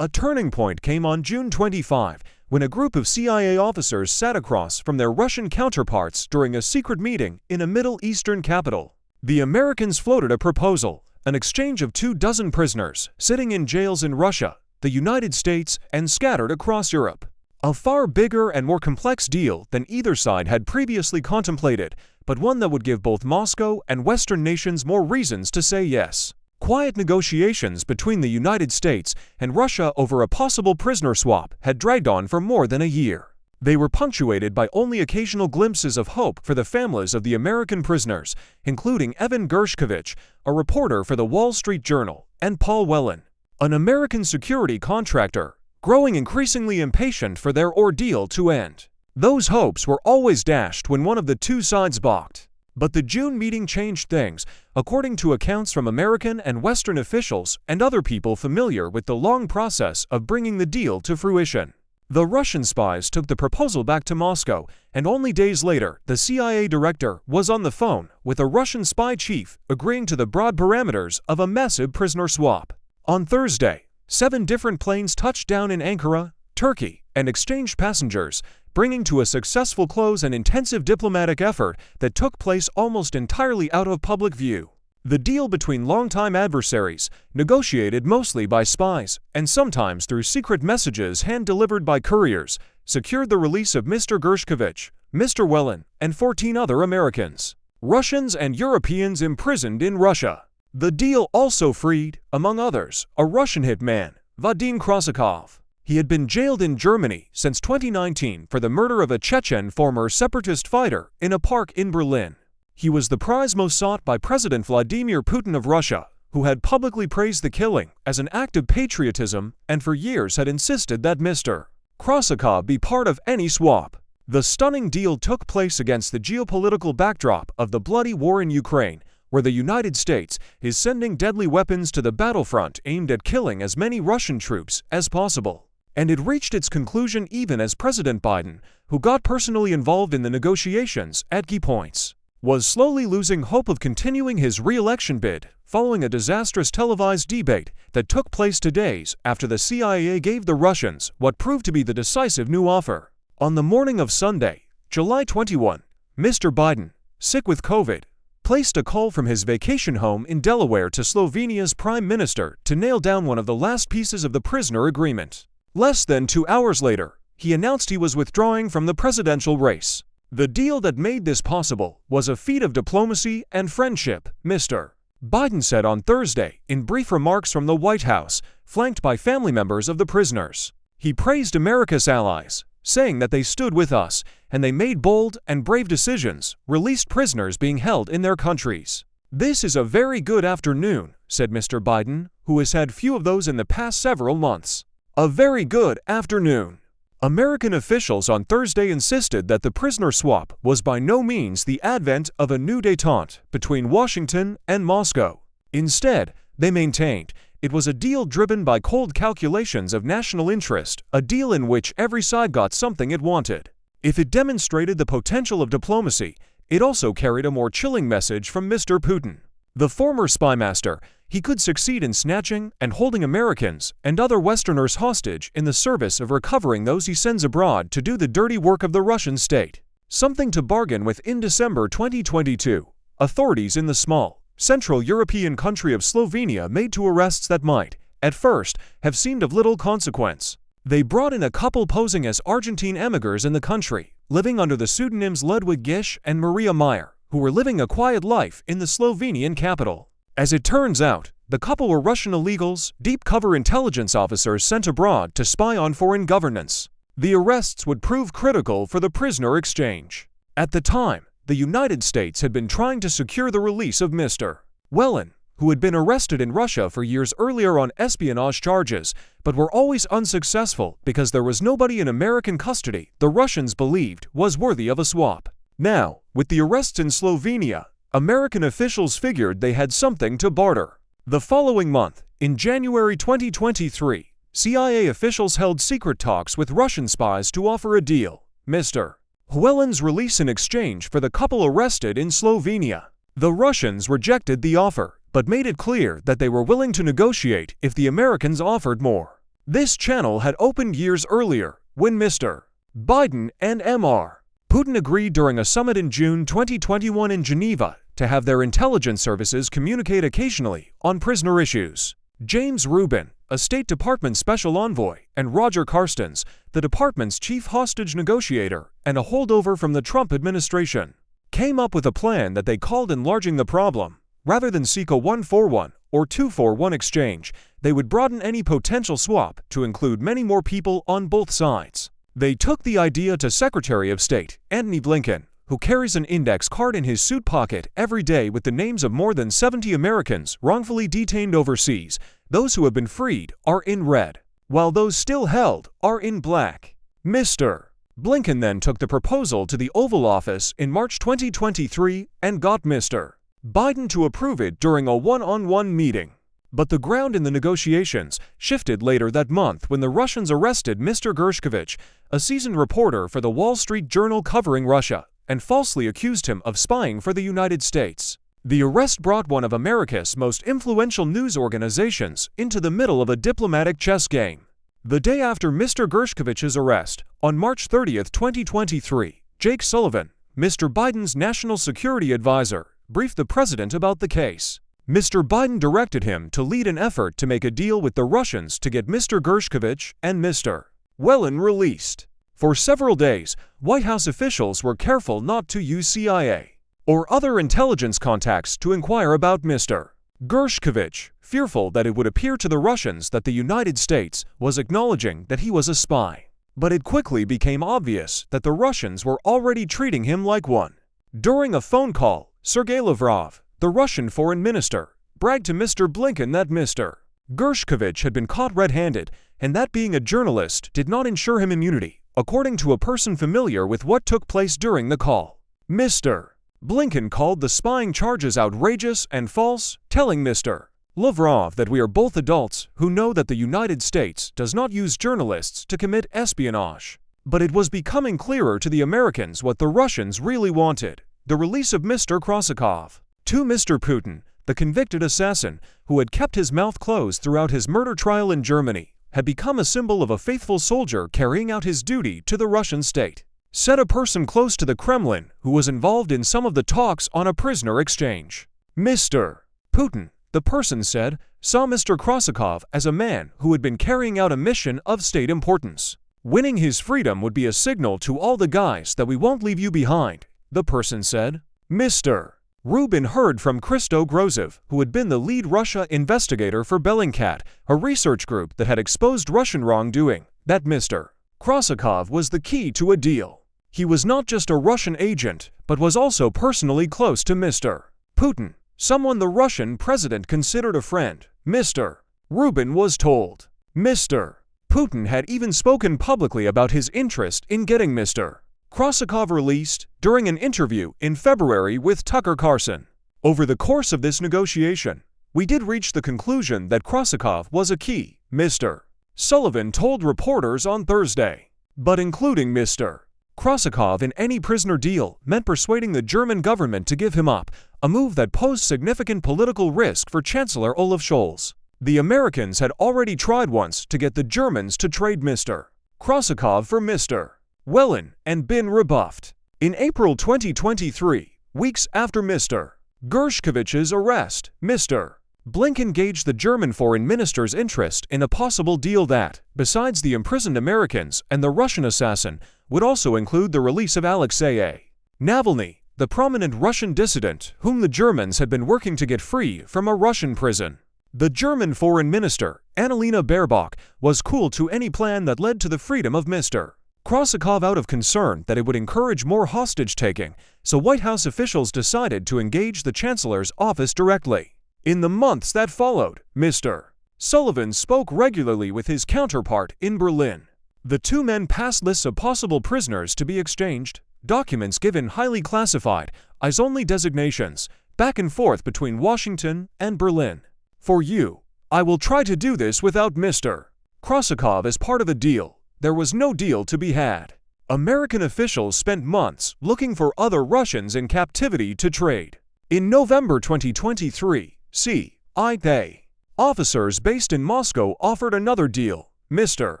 A turning point came on June 25 when a group of CIA officers sat across from their Russian counterparts during a secret meeting in a Middle Eastern capital. The Americans floated a proposal, an exchange of 24 prisoners sitting in jails in Russia, the United States, and scattered across Europe. A far bigger and more complex deal than either side had previously contemplated, but one that would give both Moscow and Western nations more reasons to say yes. Quiet negotiations between the United States and Russia over a possible prisoner swap had dragged on for more than a year. They were punctuated by only occasional glimpses of hope for the families of the American prisoners, including Evan Gershkovich, a reporter for the Wall Street Journal, and Paul Whelan, an American security contractor, growing increasingly impatient for their ordeal to end. Those hopes were always dashed when one of the two sides balked. But the June meeting changed things, according to accounts from American and Western officials and other people familiar with the long process of bringing the deal to fruition. The Russian spies took the proposal back to Moscow, and only days later, the CIA director was on the phone with a Russian spy chief agreeing to the broad parameters of a massive prisoner swap. On Thursday, 7 different planes touched down in Ankara, Turkey, and exchanged passengers, bringing to a successful close an intensive diplomatic effort that took place almost entirely out of public view. The deal between longtime adversaries, negotiated mostly by spies and sometimes through secret messages hand-delivered by couriers, secured the release of Mr. Gershkovich, Mr. Whelan, and 14 other Americans, Russians and Europeans imprisoned in Russia. The deal also freed, among others, a Russian hitman, Vadim Krasakov. He had been jailed in Germany since 2019 for the murder of a Chechen former separatist fighter in a park in Berlin. He was the prize most sought by President Vladimir Putin of Russia, who had publicly praised the killing as an act of patriotism and for years had insisted that Mr. Krasakov be part of any swap. The stunning deal took place against the geopolitical backdrop of the bloody war in Ukraine, where the United States is sending deadly weapons to the battlefront aimed at killing as many Russian troops as possible. And it reached its conclusion even as President Biden, who got personally involved in the negotiations at key points, was slowly losing hope of continuing his re-election bid following a disastrous televised debate that took place 2 days after the CIA gave the Russians what proved to be the decisive new offer. On the morning of Sunday, July 21, Mr. Biden, sick with COVID, placed a call from his vacation home in Delaware to Slovenia's Prime Minister to nail down one of the last pieces of the prisoner agreement. Less than 2 hours later, he announced he was withdrawing from the presidential race. The deal that made this possible was a feat of diplomacy and friendship, Mr. Biden said on Thursday in brief remarks from the White House, flanked by family members of the prisoners. He praised America's allies, saying that they stood with us and they made bold and brave decisions, released prisoners being held in their countries. "This is a very good afternoon," said Mr. Biden, who has had few of those in the past several months. A very good afternoon. American officials on Thursday insisted that the prisoner swap was by no means the advent of a new détente between Washington and Moscow. Instead, they maintained, it was a deal driven by cold calculations of national interest, a deal in which every side got something it wanted. If it demonstrated the potential of diplomacy, it also carried a more chilling message from Mr. Putin. The former spymaster, he could succeed in snatching and holding Americans and other Westerners hostage in the service of recovering those he sends abroad to do the dirty work of the Russian state. Something to bargain with. In December 2022, authorities in the small, Central European country of Slovenia made 2 arrests that might, at first, have seemed of little consequence. They brought in a couple posing as Argentine emigrants in the country, living under the pseudonyms Ludwig Gish and Maria Meyer, who were living a quiet life in the Slovenian capital. As it turns out, the couple were Russian illegals, deep-cover intelligence officers sent abroad to spy on foreign governments. The arrests would prove critical for the prisoner exchange. At the time, the United States had been trying to secure the release of Mr. Whelan, who had been arrested in Russia for years earlier on espionage charges, but were always unsuccessful because there was nobody in American custody the Russians believed was worthy of a swap. Now, with the arrests in Slovenia, American officials figured they had something to barter. The following month, in January 2023, CIA officials held secret talks with Russian spies to offer a deal, Mr. Whelan's release in exchange for the couple arrested in Slovenia. The Russians rejected the offer, but made it clear that they were willing to negotiate if the Americans offered more. This channel had opened years earlier when Mr. Biden and Mr. Putin agreed during a summit in June 2021 in Geneva to have their intelligence services communicate occasionally on prisoner issues. James Rubin, a State Department Special Envoy, and Roger Carstens, the department's chief hostage negotiator and a holdover from the Trump administration, came up with a plan that they called enlarging the problem. Rather than seek a 1-for-1 or 2-for-1 exchange, they would broaden any potential swap to include many more people on both sides. They took the idea to Secretary of State Antony Blinken, who carries an index card in his suit pocket every day with the names of more than 70 Americans wrongfully detained overseas. Those who have been freed are in red, while those still held are in black. Mr. Blinken then took the proposal to the Oval Office in March 2023 and got Mr. Biden to approve it during a one-on-one meeting. But the ground in the negotiations shifted later that month when the Russians arrested Mr. Gershkovich, a seasoned reporter for the Wall Street Journal covering Russia, and falsely accused him of spying for the United States. The arrest brought one of America's most influential news organizations into the middle of a diplomatic chess game. The day after Mr. Gershkovich's arrest, on March 30, 2023, Jake Sullivan, Mr. Biden's national security advisor, briefed the president about the case. Mr. Biden directed him to lead an effort to make a deal with the Russians to get Mr. Gershkovich and Mr. Whelan released. For several days, White House officials were careful not to use CIA or other intelligence contacts to inquire about Mr. Gershkovich, fearful that it would appear to the Russians that the United States was acknowledging that he was a spy. But it quickly became obvious that the Russians were already treating him like one. During a phone call, Sergei Lavrov, the Russian foreign minister, bragged to Mr. Blinken that Mr. Gershkovich had been caught red-handed and that being a journalist did not ensure him immunity, according to a person familiar with what took place during the call. Mr. Blinken called the spying charges outrageous and false, telling Mr. Lavrov that we are both adults who know that the United States does not use journalists to commit espionage. But it was becoming clearer to the Americans what the Russians really wanted: the release of Mr. Krasakov. To Mr. Putin, the convicted assassin, who had kept his mouth closed throughout his murder trial in Germany, had become a symbol of a faithful soldier carrying out his duty to the Russian state. Said a person close to the Kremlin who was involved in some of the talks on a prisoner exchange. Mr. Putin, the person said, saw Mr. Krasakov as a man who had been carrying out a mission of state importance. Winning his freedom would be a signal to all the guys that we won't leave you behind, the person said. Mr. Rubin heard from Christo Grozev, who had been the lead Russia investigator for Bellingcat, a research group that had exposed Russian wrongdoing, that Mr. Krasakov was the key to a deal. He was not just a Russian agent, but was also personally close to Mr. Putin, someone the Russian president considered a friend, Mr. Rubin was told. Mr. Putin had even spoken publicly about his interest in getting Mr. Krasakov released during an interview in February with Tucker Carlson. Over the course of this negotiation, we did reach the conclusion that Krasakov was a key, Mr. Sullivan told reporters on Thursday. But including Mr. Krasakov in any prisoner deal meant persuading the German government to give him up, a move that posed significant political risk for Chancellor Olaf Scholz. The Americans had already tried once to get the Germans to trade Mr. Krasakov for Mr. Whelan and been rebuffed. In April 2023, weeks after Mr. Gershkovich's arrest, Mr. Blinken gauged the German foreign minister's interest in a possible deal that, besides the imprisoned Americans and the Russian assassin, would also include the release of Alexei Navalny, the prominent Russian dissident whom the Germans had been working to get free from a Russian prison. The German foreign minister, Annalena Baerbock, was cool to any plan that led to the freedom of Mr. Krasakov out of concern that it would encourage more hostage-taking, so White House officials decided to engage the Chancellor's office directly. In the months that followed, Mr. Sullivan spoke regularly with his counterpart in Berlin. The two men passed lists of possible prisoners to be exchanged, documents given highly classified, eyes-only designations, back and forth between Washington and Berlin. For you, I will try to do this without Mr. Krasakov as part of a deal. There was no deal to be had. American officials spent months looking for other Russians in captivity to trade. In November 2023, CIA officers based in Moscow offered another deal, Mr.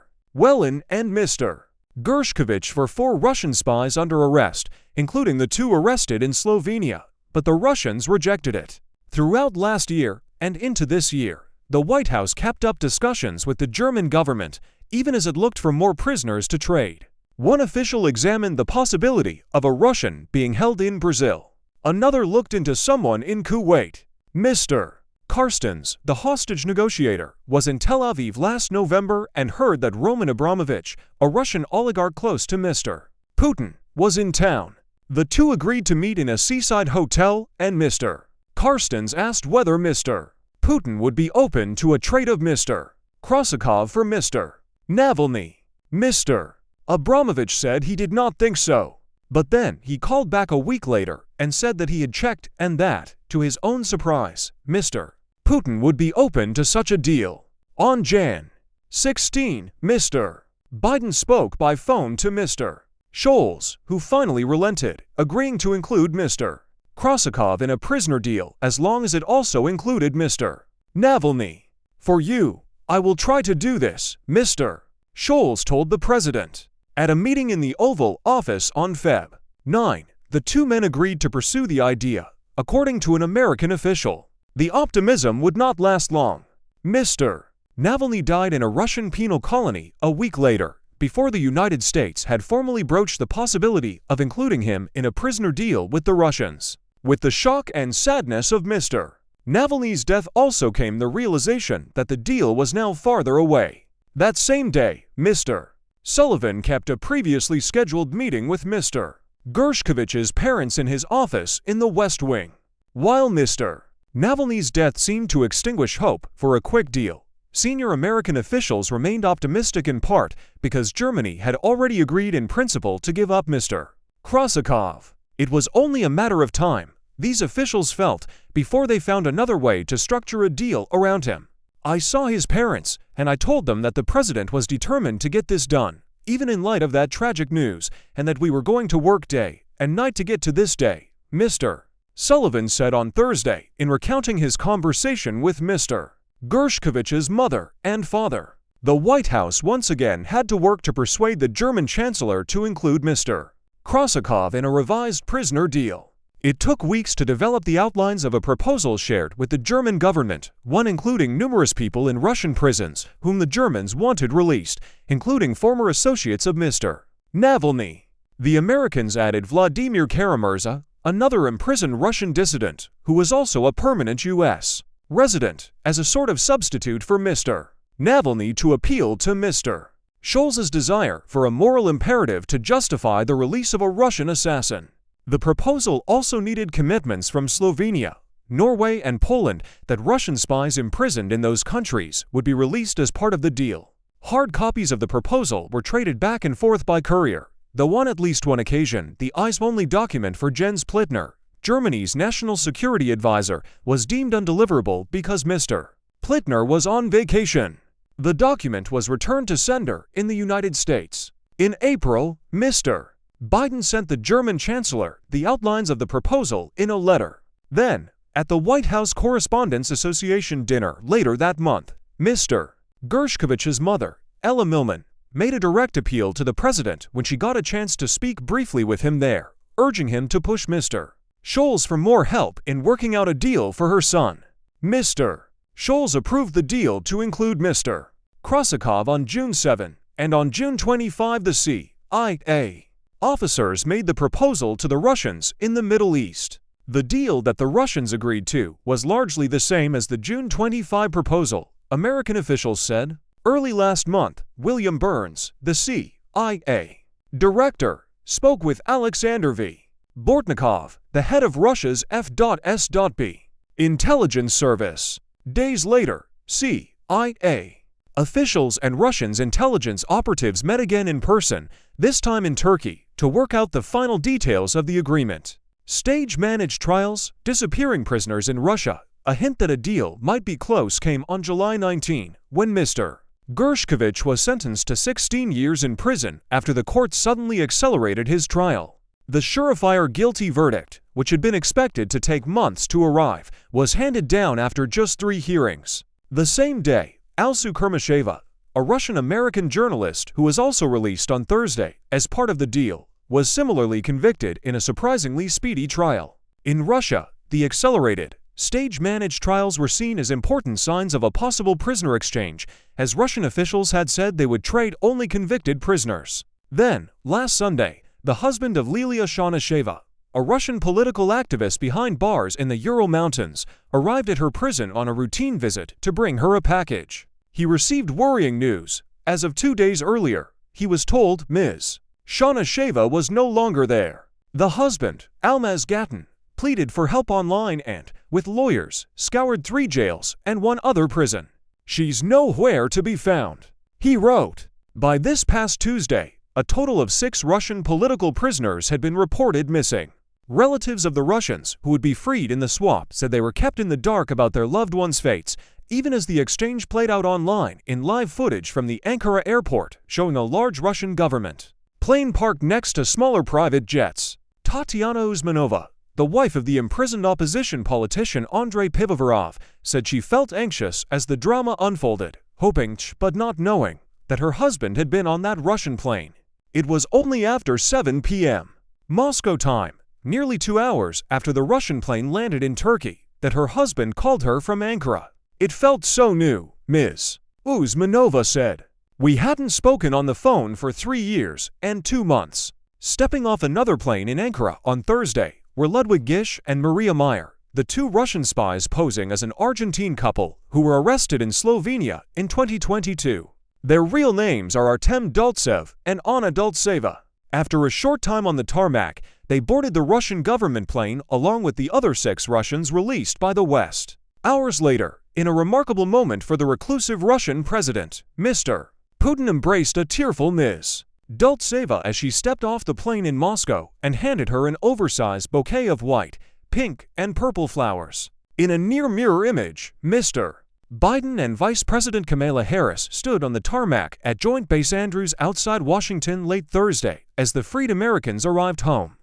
Whelan and Mr. Gershkovich for 4 Russian spies under arrest, including the 2 arrested in Slovenia, but the Russians rejected it. Throughout last year and into this year, the White House kept up discussions with the German government, even as it looked for more prisoners to trade. One official examined the possibility of a Russian being held in Brazil. Another looked into someone in Kuwait. Mr. Carstens, the hostage negotiator, was in Tel Aviv last November and heard that Roman Abramovich, a Russian oligarch close to Mr. Putin, was in town. The two agreed to meet in a seaside hotel, and Mr. Carstens asked whether Mr. Putin would be open to a trade of Mr. Krasakov for Mr. Navalny. Mr. Abramovich said he did not think so. But then he called back a week later and said that he had checked and that, to his own surprise, Mr. Putin would be open to such a deal. On Jan. 16, Mr. Biden spoke by phone to Mr. Scholz, who finally relented, agreeing to include Mr. Krasakov in a prisoner deal as long as it also included Mr. Navalny. For you, I will try to do this, Mr. Scholz told the president. At a meeting in the Oval Office on Feb. 9, the two men agreed to pursue the idea, according to an American official. The optimism would not last long. Mr. Navalny died in a Russian penal colony a week later, before the United States had formally broached the possibility of including him in a prisoner deal with the Russians. With the shock and sadness of Mr. Navalny's death also came the realization that the deal was now farther away. That same day, Mr. Sullivan kept a previously scheduled meeting with Mr. Gershkovich's parents in his office in the West Wing. While Mr. Navalny's death seemed to extinguish hope for a quick deal, senior American officials remained optimistic in part because Germany had already agreed in principle to give up Mr. Krasakov. It was only a matter of time, these officials felt, before they found another way to structure a deal around him. I saw his parents, and I told them that the president was determined to get this done, even in light of that tragic news, and that we were going to work day and night to get to this day, Mr. Sullivan said on Thursday in recounting his conversation with Mr. Gershkovich's mother and father. The White House once again had to work to persuade the German chancellor to include Mr. Krasakov in a revised prisoner deal. It took weeks to develop the outlines of a proposal shared with the German government, one including numerous people in Russian prisons whom the Germans wanted released, including former associates of Mr. Navalny. The Americans added Vladimir Kara-Murza, another imprisoned Russian dissident, who was also a permanent U.S. resident, as a sort of substitute for Mr. Navalny to appeal to Mr. Scholz's desire for a moral imperative to justify the release of a Russian assassin. The proposal also needed commitments from Slovenia, Norway, and Poland that Russian spies imprisoned in those countries would be released as part of the deal. Hard copies of the proposal were traded back and forth by courier, though on at least one occasion the eyes-only document for Jens Plittner, Germany's national security advisor, was deemed undeliverable because Mr. Plittner was on vacation. The document was returned to sender in the United States. In April, Mr. Biden sent the German chancellor the outlines of the proposal in a letter. Then, at the White House Correspondents' Association dinner later that month, Mr. Gershkovich's mother, Ella Millman, made a direct appeal to the president when she got a chance to speak briefly with him there, urging him to push Mr. Scholz for more help in working out a deal for her son. Mr. Scholz approved the deal to include Mr. Krasakov on June 7, and on June 25 the CIA officers made the proposal to the Russians in the Middle East. The deal that the Russians agreed to was largely the same as the June 25 proposal, American officials said. Early last month, William Burns, the CIA director, spoke with Alexander V. Bortnikov, the head of Russia's F.S.B. intelligence service. Days later, CIA officials and Russians intelligence operatives met again in person, this time in Turkey, to work out the final details of the agreement. Stage-managed trials, disappearing prisoners in Russia, a hint that a deal might be close came on July 19, when Mr. Gershkovich was sentenced to 16 years in prison after the court suddenly accelerated his trial. The surefire guilty verdict, which had been expected to take months to arrive, was handed down after just 3 hearings. The same day, Alsu Kurmasheva, a Russian-American journalist who was also released on Thursday as part of the deal, was similarly convicted in a surprisingly speedy trial. In Russia, the accelerated, stage-managed trials were seen as important signs of a possible prisoner exchange, as Russian officials had said they would trade only convicted prisoners. Then, last Sunday, the husband of Lilia Shanasheva, a Russian political activist behind bars in the Ural Mountains, arrived at her prison on a routine visit to bring her a package. He received worrying news. As of 2 days earlier, he was told Ms. Shanasheva was no longer there. The husband, Almaz Gattin, pleaded for help online and, with lawyers, scoured 3 jails and 1 other prison. "She's nowhere to be found," he wrote. By this past Tuesday, a total of 6 Russian political prisoners had been reported missing. Relatives of the Russians who would be freed in the swap said they were kept in the dark about their loved ones' fates, even as the exchange played out online in live footage from the Ankara airport showing a large Russian government plane parked next to smaller private jets. Tatiana Usmanova, the wife of the imprisoned opposition politician Andrei Pivovarov, said she felt anxious as the drama unfolded, hoping but not knowing that her husband had been on that Russian plane. It was only after 7 p.m. Moscow time, nearly 2 hours after the Russian plane landed in Turkey, that her husband called her from Ankara. "It felt so new," Ms. Usmanova said. "We hadn't spoken on the phone for 3 years and 2 months." Stepping off another plane in Ankara on Thursday were Ludwig Gish and Maria Meyer, the 2 Russian spies posing as an Argentine couple who were arrested in Slovenia in 2022. Their real names are Artem Dultsev and Anna Dultseva. After a short time on the tarmac, they boarded the Russian government plane along with the other 6 Russians released by the West. Hours later, in a remarkable moment for the reclusive Russian president, Mr. Putin embraced a tearful Ms. Dultseva as she stepped off the plane in Moscow and handed her an oversized bouquet of white, pink, and purple flowers. In a near-mirror image, Mr. Biden and Vice President Kamala Harris stood on the tarmac at Joint Base Andrews outside Washington late Thursday as the freed Americans arrived home.